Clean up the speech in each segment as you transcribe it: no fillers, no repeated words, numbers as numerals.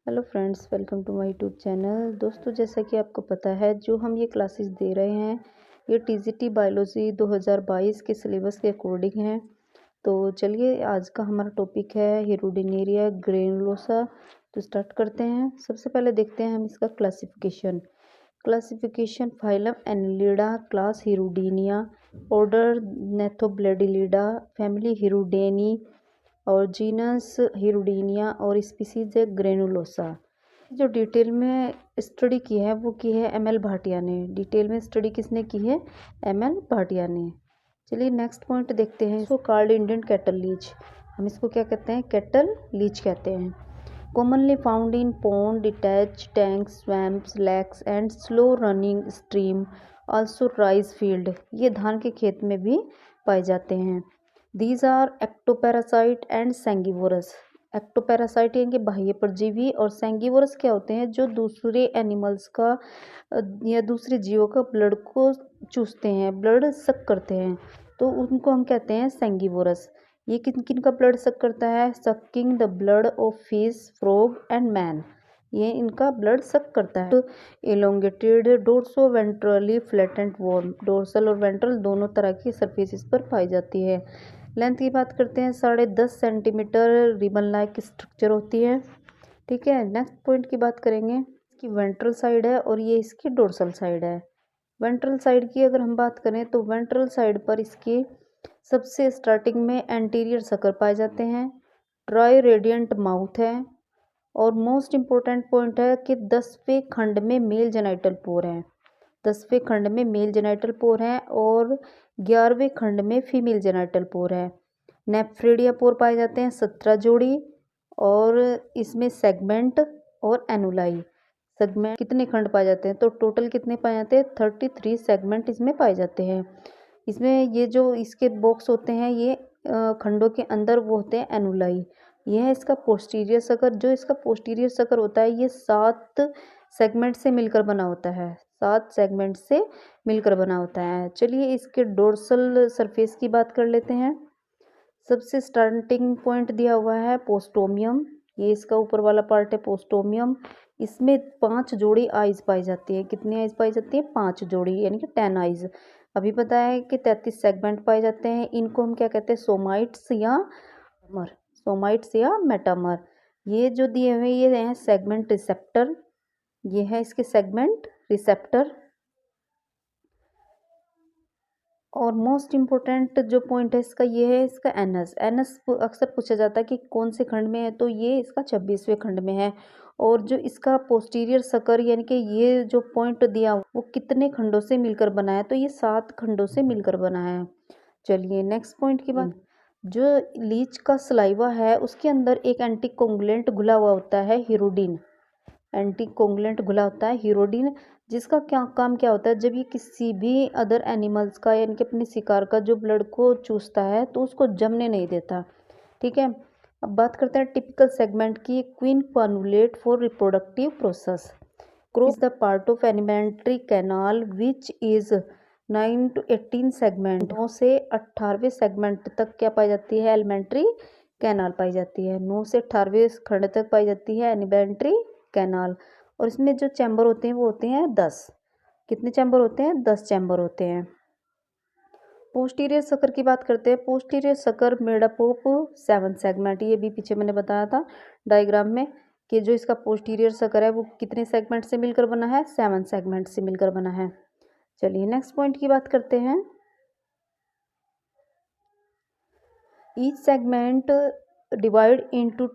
Hello friends, welcome to my YouTube channel. दोस्तों, जैसा कि आपको पता है, जो हम ये क्लासेस दे रहे हैं ये टीजीटी बायोलॉजी 2022 के सिलेबस के अकॉर्डिंग है। तो चलिए, आज का हमारा टॉपिक है हिरुडिनेरिया ग्रेनुलोसा। तो स्टार्ट करते हैं। सबसे पहले देखते हैं हम इसका classification phylum Annelida, class Hirudinea, order Gnathobdellida, family Hirudinidae और जीनस हिरुडीनिया और स्पीसीज है ग्रेनुलोसा। जो डिटेल में स्टडी की है वो की है एम एल भाटिया ने। डिटेल में स्टडी किसने की है? एम एल भाटिया ने। चलिए नेक्स्ट पॉइंट देखते हैं। इसको कार्ड इंडियन कैटल लीच, हम इसको क्या कहते हैं? कैटल लीच कहते हैं। Commonly found in pond, ditch tanks, swamps, lakes and slow running stream, also rice field. ये धान के खेत में भी पाए जाते हैं। These are ectoparasite and sanguivorous. Ectoparasite यानी कि बाह्य परजीवी, और सेंगिवोरस क्या होते हैं? जो दूसरे एनिमल्स का या दूसरे जीवों का ब्लड को चूसते हैं, ब्लड सक करते हैं, तो उनको हम कहते हैं सेंगिवोरस। ये किन किन का ब्लड सक करता है? Sucking the blood of fish, frog and man. ये इनका ब्लड सक करता है। Elongated dorsoventrally flattened worm, dorsal और वेंट्रल दोनों तरह की सरफेसिस पर पाई जाती है। लेंथ की बात करते हैं, 10.5 सेंटीमीटर रिबन लाइक स्ट्रक्चर होती है। ठीक है, नेक्स्ट पॉइंट की बात करेंगे। इसकी वेंट्रल साइड है और ये इसकी डोर्सल साइड है। वेंट्रल साइड की अगर हम बात करें तो वेंट्रल साइड पर इसकी सबसे स्टार्टिंग में एंटीरियर सकर पाए जाते हैं। ट्राई रेडियंट माउथ है और मोस्ट इम्पोर्टेंट पॉइंट है कि 10वें खंड में मेल जेनाइटल पोर है। 10वें खंड में मेल जेनाइटल पोर है और 11वें खंड में फीमेल जेनाइटल पोर है। नेफ्रेडिया पोर पाए जाते हैं 17 जोड़ी, और इसमें सेगमेंट और एनुलाई। सेगमेंट कितने खंड पाए जाते हैं? तो टोटल कितने पाए जाते हैं? 33 सेगमेंट इसमें पाए जाते हैं। इसमें ये जो इसके बॉक्स होते हैं, ये खंडों के अंदर वो होते हैं एनुलाई। यह है इसका पोस्टीरियर सकर। जो इसका पोस्टीरियर सकर होता है ये 7 सेगमेंट से मिलकर बना होता है। 7 सेगमेंट से मिलकर बना होता है। चलिए इसके डोर्सल सरफेस की बात कर लेते हैं। सबसे स्टार्टिंग पॉइंट दिया हुआ है पोस्टोमियम। ये इसका ऊपर वाला पार्ट है पोस्टोमियम। इसमें 5 जोड़ी आइज पाई जाती है। कितनी आइज पाई जाती है? 5 जोड़ी, यानी कि 10 आइज। अभी पता है कि 33 सेगमेंट पाए जाते हैं। इनको हम क्या कहते हैं? सोमाइट्स या मेटामर। सोमाइट्स या मेटामर। ये जो दिए हुए ये हैं सेगमेंट रिसेप्टर। ये है इसके सेगमेंट रिसेप्टर। और मोस्ट इम्पोर्टेंट जो पॉइंट है इसका ये है इसका एनस। एनस अक्सर पूछा जाता है कि कौन से खंड में है, तो ये इसका 26वें खंड में है। और जो इसका पोस्टीरियर सकर यानी कि ये जो पॉइंट दिया वो कितने खंडों से मिलकर बना है? तो ये 7 खंडों से मिलकर बना है। चलिए नेक्स्ट पॉइंट की बात। जो लीच का सलाइवा है उसके अंदर एक एंटीकोगुलेंट घुला हुआ होता है, हिरुडिन। एंटीकोगुलेंट घुला होता है हिरुडिन, जिसका क्या काम क्या होता है? जब ये किसी भी अदर एनिमल्स का यानी कि अपने शिकार का जो ब्लड को चूसता है तो उसको जमने नहीं देता। ठीक है, अब बात करते हैं टिपिकल सेगमेंट की। Queen convolute for reproductive process. Crop is the part of alimentary canal which is 9 to 18 segment. 9 से 18वें सेगमेंट तक क्या पाई जाती है? एलिमेंट्री कैनाल पाई जाती है। 9 से 18वें खंड तक पाई जाती है एलिमेंट्री कैनाल। और इसमें जो चैम्बर होते हैं वो होते हैं 10। कितने चैम्बर होते हैं? 10 चैम्बर होते हैं। पोस्टीरियर सकर की बात करते हैं। Posterior sucker made up of 7 segment. ये भी पीछे मैंने बताया था डायग्राम में कि जो इसका पोस्टीरियर सकर है वो कितने सेगमेंट से मिलकर बना है? 7 सेगमेंट से मिलकर बना है। चलिए नेक्स्ट पॉइंट की बात करते हैं। Each segment divide into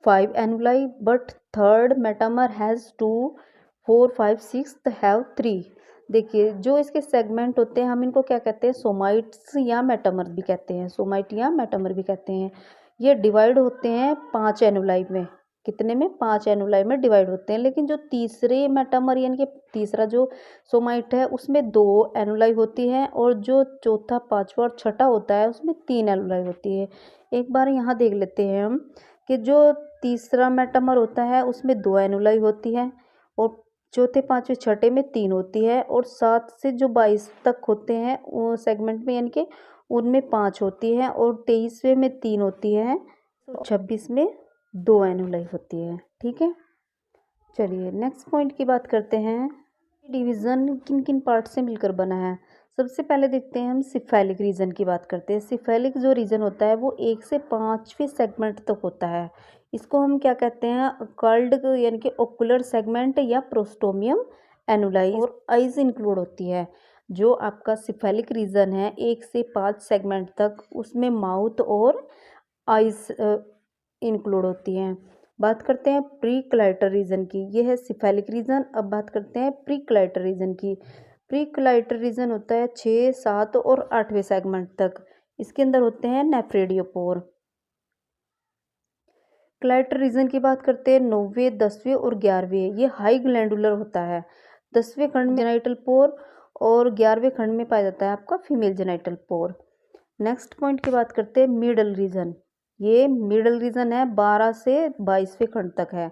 5 annuli, but third metamere has 2, 4, 5, 6 have 3। देखिए जो इसके सेगमेंट होते हैं हम इनको क्या कहते हैं? सोमाइट्स या मेटामर भी कहते हैं। सोमाइट या मेटामर भी कहते हैं। ये डिवाइड होते हैं 5 एनुलाई में। कितने में? 5 एनुलाई में डिवाइड होते हैं। लेकिन जो तीसरे मेटामर यानी कि तीसरा जो सोमाइट है उसमें 2 एनुलाई होती है, और जो चौथा, पांचवा और छठा होता है उसमें 3 एनुलाई होती है। एक बार यहाँ देख लेते हैं हम कि जो तीसरा मेटामर होता है उसमें 2 एनुलाई होती है, और चौथे, पांचवे, छठे में 3 होती है, और 7 से जो 22 तक होते हैं वो सेगमेंट में यानी कि उनमें 5 होती है, और 23वें में 3 होती है, और 26 में 2 एनुलाई होती है। ठीक है, चलिए नेक्स्ट पॉइंट की बात करते हैं। डिवीज़न किन किन पार्ट से मिलकर बना है। सबसे पहले देखते हैं हम सिफेलिक रीजन की बात करते हैं। सिफेलिक जो रीजन होता है वो 1 से 5वें सेगमेंट तक होता है। इसको हम क्या कहते हैं, कर्ल्ड यानी कि ओकुलर सेगमेंट या प्रोस्टोमियम एनुलाई और आइज इंक्लूड होती है। जो आपका सिफेलिक रीजन है 1 से 5 सेगमेंट तक, उसमें माउथ और आइज इंक्लूड होती हैं। बात करते हैं प्री क्लाइटर रीजन की, ये है सिफेलिक रीजन। अब बात करते हैं प्री क्लाइटर रीजन की। प्री क्लाइटर रीजन होता है 6, 7 और 8वें सेगमेंट तक। इसके अंदर होते हैं नेफ्रेडियोपोर। क्लाइटर रीजन की बात करते हैं 9वें, 10वें और 11वें, ये हाई ग्लैंडुलर होता है। 10वें खंड में जेनाइटल पोर और 11वें खंड में पाया जाता है आपका फीमेल जेनाइटल पोर। नेक्स्ट पॉइंट की बात करते हैं मिडल रीजन। ये मिडल रीजन है 12 से 22वें खंड तक है।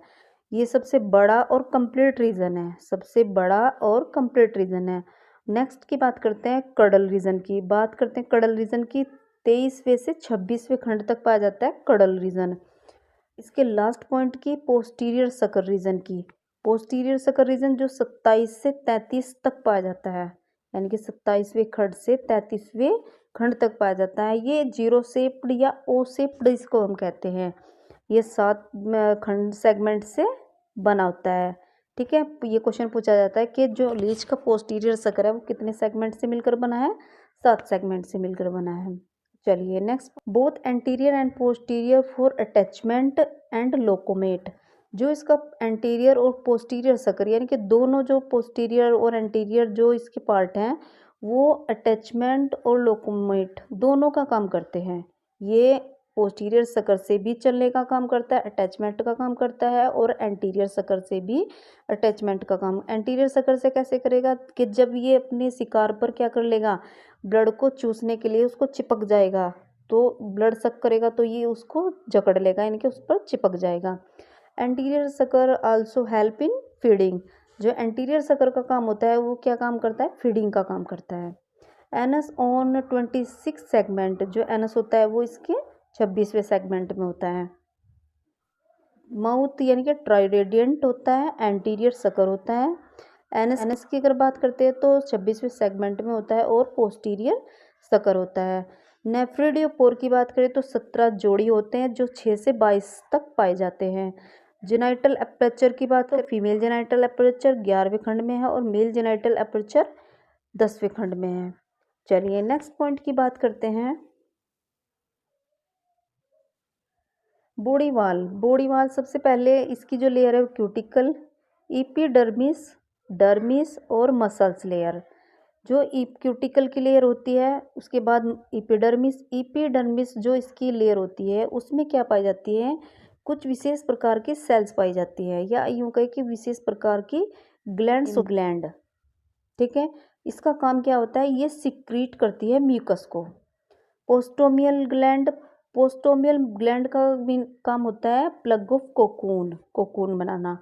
ये सबसे बड़ा और कंप्लीट रीजन है, सबसे बड़ा और कंप्लीट रीजन है। नेक्स्ट की बात करते हैं कडल रीजन की। बात करते हैं कडल रीजन की, 23वें से 26वें खंड तक पाया जाता है कडल रीजन। इसके लास्ट पॉइंट की पोस्टीरियर सकर रीजन की। पोस्टीरियर सकर रीजन जो 27 से 33 तक पाया जाता है, यानी कि 27वें खंड से 33वें खंड तक पाया जाता है। ये जीरो शेप्ड या ओ शेप्ड इसको हम कहते हैं। ये 7 खंड सेगमेंट से बना होता है। ठीक है, ये क्वेश्चन पूछा जाता है कि जो लीच का पोस्टीरियर सकर है वो कितने सेगमेंट से मिलकर बना है, 7 सेगमेंट से मिलकर बना है। चलिए next, both anterior and posterior for attachment and locomote. जो इसका एंटीरियर और पोस्टीरियर सकर यानी कि दोनों जो पोस्टीरियर और एंटीरियर जो इसके पार्ट हैं वो अटैचमेंट और लोकोमेट दोनों का काम करते हैं। ये पोस्टीरियर सकर से भी चलने का काम करता है, अटैचमेंट का काम करता है, और एंटीरियर सकर से भी अटैचमेंट का काम। एंटीरियर सकर से कैसे करेगा कि जब ये अपने शिकार पर क्या कर लेगा, ब्लड को चूसने के लिए उसको चिपक जाएगा, तो ब्लड सक करेगा तो ये उसको जकड़ लेगा, यानी कि उस पर चिपक जाएगा। Anterior sucker also help in feeding. जो एंटीरियर सकर का काम होता है वो क्या काम करता है, फीडिंग का काम करता है। एनस ऑन 26 सेगमेंट, जो एनस होता है वो इसके 26वें सेगमेंट में होता है। माउथ यानी कि ट्राइरेडियंट होता है, एंटीरियर सकर होता है। एनएस की अगर बात करते हैं तो 26वें सेगमेंट में होता है और पोस्टीरियर सकर होता है। नेफ्रिडियोपोर की बात करें तो 17 जोड़ी होते हैं जो 6 से 22 तक पाए जाते हैं। जेनाइटल एपर्चर की बात करें, फीमेल जेनाइटल एपर्चर 11वें खंड में है और मेल जेनाइटल एपर्चर 10वें खंड में है। चलिए नेक्स्ट पॉइंट की बात करते हैं बॉडी वाल। बॉडी वाल सबसे पहले इसकी जो लेयर है वो क्यूटिकल, इपीडर्मिस, डर्मिस और मसल्स लेयर। जो क्यूटिकल की लेयर होती है, उसके बाद इपीडर्मिस। इपीडर्मिस जो इसकी लेयर होती है उसमें क्या पाई जाती है, कुछ विशेष प्रकार की सेल्स पाई जाती है, या यूँ कहे कि विशेष प्रकार की ग्लैंड। ठीक है, इसका काम क्या होता है, ये सिक्रीट करती है म्यूकस को। पोस्टोमियल ग्लैंड, पोस्टोमियल ग्लैंड का भी काम होता है प्लग ऑफ कोकून, कोकून बनाना।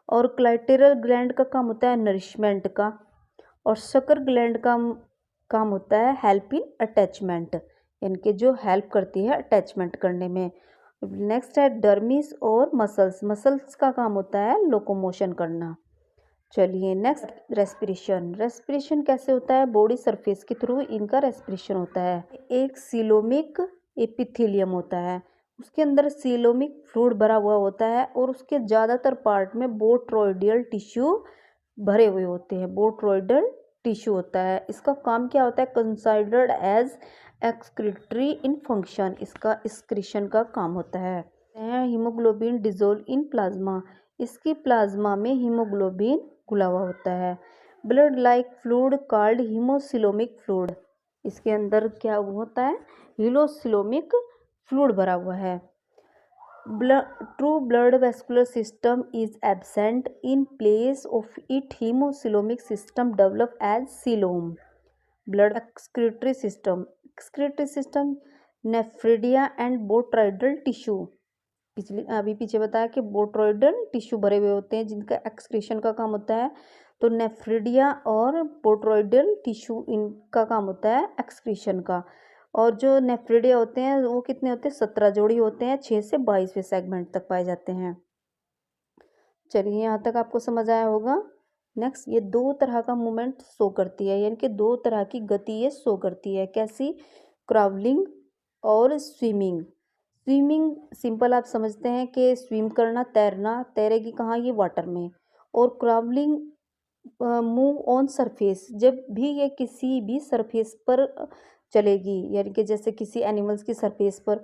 और क्लाइटेरल ग्लैंड का काम होता है नरिशमेंट का। और शकर ग्लैंड का काम होता है हेल्प इन अटैचमेंट, यानी कि जो हेल्प करती है अटैचमेंट करने में। नेक्स्ट है डर्मिस और मसल्स। मसल्स का काम होता है लोकोमोशन करना। चलिए नेक्स्ट, रेस्पिरेशन। रेस्पिरेशन कैसे होता है, बॉडी सरफेस के थ्रू इनका रेस्पिरेशन होता है। एक सीलोमिक एपिथेलियम होता है, उसके अंदर सीलोमिक फ्लूइड भरा हुआ होता है और उसके ज़्यादातर पार्ट में बोट्रोइडियल टिश्यू भरे हुए होते हैं। बोट्रोइडल टिश्यू होता है। इसका काम क्या होता है, considered as excretory in function, इसका एक्सक्रीशन का काम होता है। हीमोग्लोबिन डिजोल्व इन प्लाज्मा, इसकी प्लाज्मा में हीमोग्लोबिन घुला हुआ होता है। Blood like fluid called haemocoelomic fluid, इसके अंदर क्या होता है, हीमोसिलोमिक फ्लूइड भरा हुआ है। True blood vascular system is absent. In place of it, hemocoelomic system develop as coelom. Blood excretory system. Excretory system, nephridia and botryoidal tissue. अभी पीछे बताया कि बोट्रोइडल टिश्यू भरे हुए होते हैं जिनका एक्सक्रीशन का काम होता है। तो नेफ्रिडिया और बोट्रोइडल टिश्यू इनका काम होता है एक्सक्रीशन का। और जो नेफ्रिडिया होते हैं वो कितने होते हैं, 17 जोड़ी होते हैं, 6 से 22वें सेगमेंट तक पाए जाते हैं। चलिए यहाँ तक आपको समझ आया होगा। नेक्स्ट, ये दो तरह का मूवमेंट शो करती है, यानी कि दो तरह की गति ये शो करती है। कैसी? क्रावलिंग और स्विमिंग। स्विमिंग सिंपल आप समझते हैं कि स्विम करना, तैरना, तैरेगी कहाँ? ये वाटर में। और क्रावलिंग मूव ऑन सरफेस, जब भी ये किसी भी सरफेस पर चलेगी, यानी कि जैसे किसी एनिमल्स की सरफेस पर,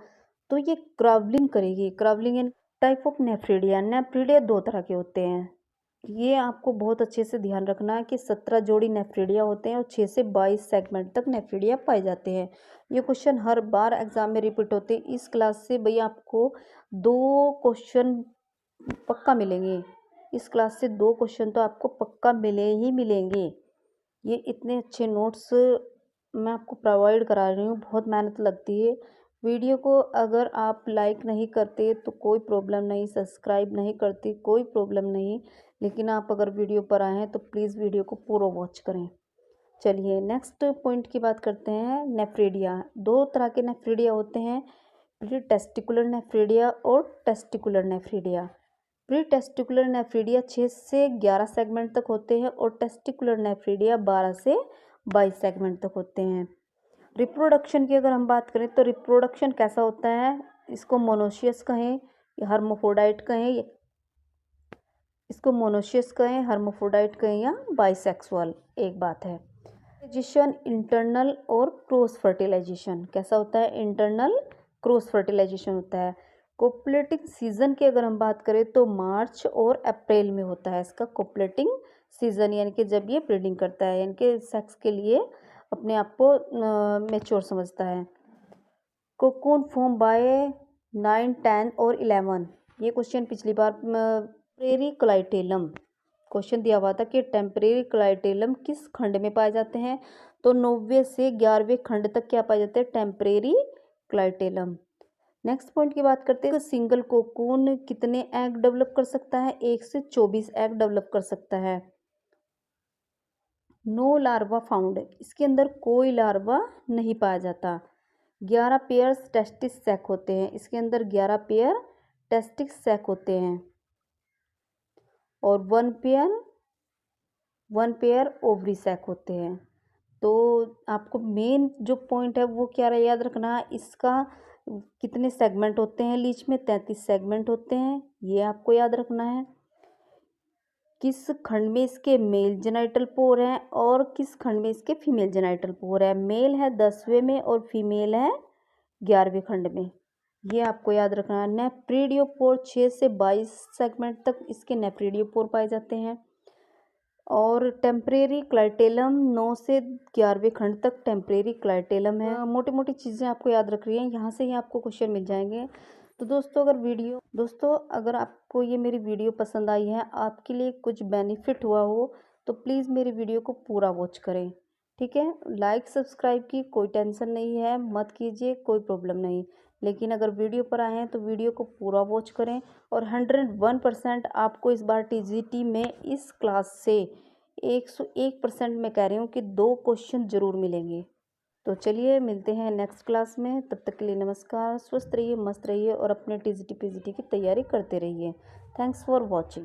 तो ये क्रावलिंग करेगी। Crawling and type of nephridia. Nephridia दो तरह के होते हैं, ये आपको बहुत अच्छे से ध्यान रखना है कि 17 जोड़ी नेफ्रिडिया होते हैं और 6 से 22 सेगमेंट तक नेफ्रिडिया पाए जाते हैं। ये क्वेश्चन हर बार एग्जाम में रिपीट होते हैं। इस क्लास से भैया आपको 2 क्वेश्चन पक्का मिलेंगे। इस क्लास से 2 क्वेश्चन तो आपको पक्का मिले ही मिलेंगे। ये इतने अच्छे नोट्स मैं आपको प्रोवाइड करा रही हूँ, बहुत मेहनत लगती है। वीडियो को अगर आप लाइक नहीं करते तो कोई प्रॉब्लम नहीं, सब्सक्राइब नहीं करते कोई प्रॉब्लम नहीं, लेकिन आप अगर वीडियो पर आए हैं तो प्लीज़ वीडियो को पूरा वॉच करें। चलिए नेक्स्ट पॉइंट की बात करते हैं। नेफ्रिडिया, दो तरह के नेफ्रिडिया होते हैं, प्री टेस्टिकुलर नेफ्रिडिया और testicular nephridia. Pre testicular nephridia 6 से 11 सेगमेंट तक होते हैं और टेस्टिकुलर नेफ्रिडिया 12 से 22 सेगमेंट तक होते हैं। रिप्रोडक्शन की अगर हम बात करें तो रिप्रोडक्शन कैसा होता है? इसको मोनोशियस कहें या हर्माफ्रोडाइट कहें, इसको मोनोशियस कहें, हर्माफ्रोडाइट कहें या बाइसेक्सुअल, एक बात है। फर्टिलाइजेशन इंटरनल और क्रॉस फर्टिलाइजेशन कैसा होता है? इंटरनल क्रॉस फर्टिलाइजेशन होता है। कोपुलेटिंग सीजन की अगर हम बात करें तो मार्च और अप्रैल में होता है इसका कोपुलेटिंग सीजन, यानी कि जब ये ब्रीडिंग करता है, यानी कि सेक्स के लिए अपने आप को मैच्योर समझता है। कोकून फॉर्म बाय 9, 10 और 11। ये क्वेश्चन पिछली बार टेम्परेरी क्लाइटेलम क्वेश्चन दिया हुआ था कि टेम्परेरी क्लाइटेलम किस खंड में पाए जाते हैं? तो 9वें से 11वें खंड तक क्या पाए जाते हैं? Temporary clitellum. नेक्स्ट पॉइंट की बात करते हैं। सिंगल कोकून कितने एग डेवलप कर सकता है? 1 से 24 एग डेवलप कर सकता है। नो लार्वा फाउंड, इसके अंदर कोई लार्वा नहीं पाया जाता। 11 पेयर्स टेस्टिस सैक होते हैं, इसके अंदर 11 पेयर टेस्टिस सैक होते हैं और 1 पेयर ओवरी सैक होते हैं। तो आपको मेन जो पॉइंट है वो क्या याद रखना है, इसका कितने सेगमेंट होते हैं लीच में? 33 सेगमेंट होते हैं, ये आपको याद रखना है। किस खंड में इसके मेल जेनाइटल पोर हैं और किस खंड में इसके फीमेल जेनाइटल पोर है? मेल है 10वें में और फीमेल है 11वें खंड में, ये आपको याद रखना है। नेफ्रिडियोपोर 6 से 22 सेगमेंट तक इसके नेफ्रिडियोपोर पाए जाते हैं और टेम्परेरी क्लाइटेलम 9 से 11वें खंड तक टेम्परेरी क्लाइटेलम है। मोटी मोटी चीज़ें आपको याद रख रही हैं, यहाँ से ही आपको क्वेश्चन मिल जाएंगे। तो दोस्तों अगर आपको ये मेरी वीडियो पसंद आई है, आपके लिए कुछ बेनिफिट हुआ हो, तो प्लीज़ मेरी वीडियो को पूरा वॉच करें, ठीक है? लाइक सब्सक्राइब की कोई टेंशन नहीं है, मत कीजिए, कोई प्रॉब्लम नहीं, लेकिन अगर वीडियो पर आए हैं तो वीडियो को पूरा वॉच करें। और 101% आपको इस बार टीजीटी में इस क्लास से 101% मैं कह रही हूँ कि 2 क्वेश्चन ज़रूर मिलेंगे। तो चलिए मिलते हैं नेक्स्ट क्लास में, तब तक के लिए नमस्कार। स्वस्थ रहिए, मस्त रहिए और अपने टीजीटी पीजीटी की तैयारी करते रहिए। Thanks for watching.